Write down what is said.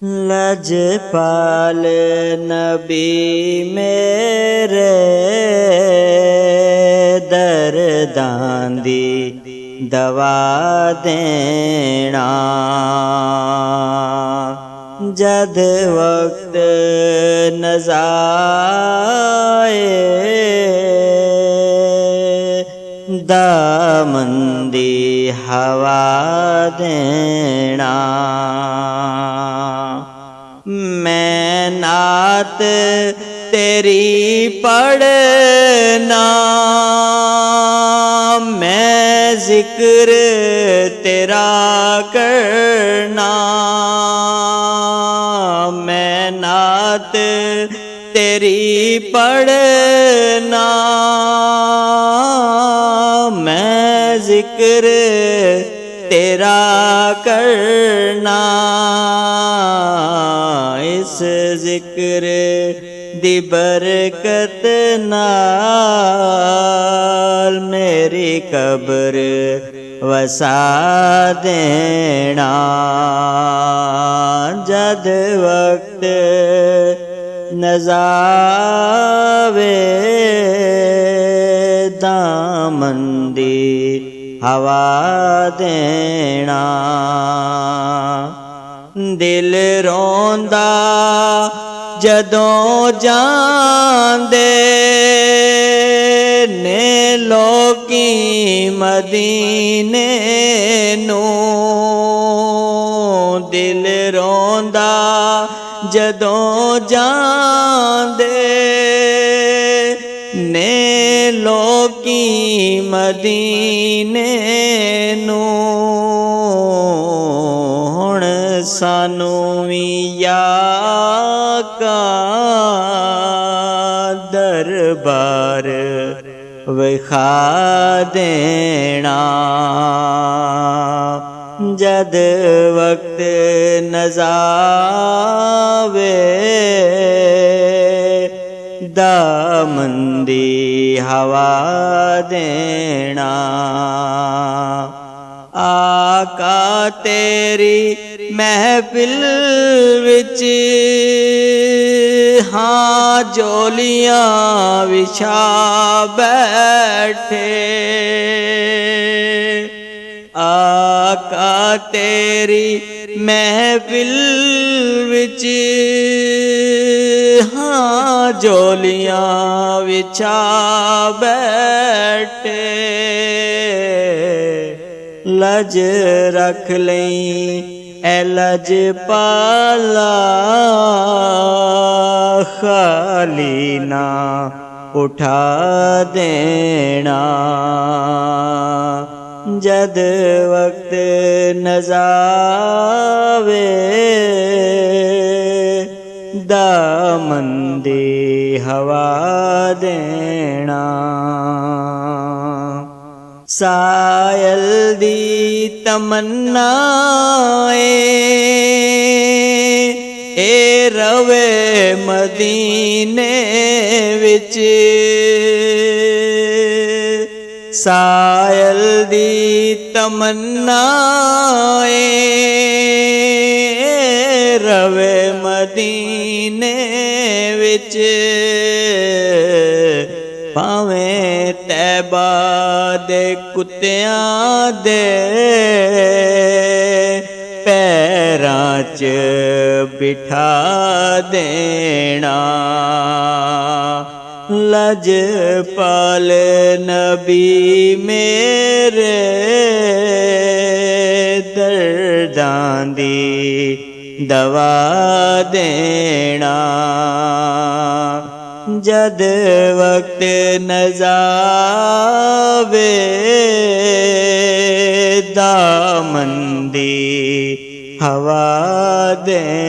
लजपाल नबी मेरे दर्दां दी दवा देना। जद वक्त नज़ाए दामन दी हवा देना। मैं नात तेरी पढ़ना, मैं जिक्र तेरा करना। मैं नात तेरी पढ़ना, मैं जिक्र तेरा करना। इस जिक्र दी बरकत नाल मेरी कब्र वसा देना। जद वक्त नज़ावे दामन दी हवा देना। दिल रोंदा जदों जांदे ने लोकी मदीने नूं। दिल रोंदा जदों जांदे ने लोकी मदीने नूं। हुण सानू वी आका दरबार विखा देना। जद वक्त नज़ावे दामन दी हवा देना। आका तेरी महफिल विच हाँ जोलियां विछा बैठे। आका तेरी महफिल विच हाँ जोलियां विछा बैठे। लज रख लई ए लजपाला, खाली ना उठा देना। जद वक्त नज़ावे दामन दी हवा देना। सायल दी तमन्नाए ए रवे मदीने विच। सायल दी तमन्नाए रवे मदीने विच। भावें तैबा दे कुत्तियां दे पैरां च बिठा देना। लजपाल नबी मेरे दर्दां दी दवा देना। जद वक्त नज़ावे दामन दी हवा देना।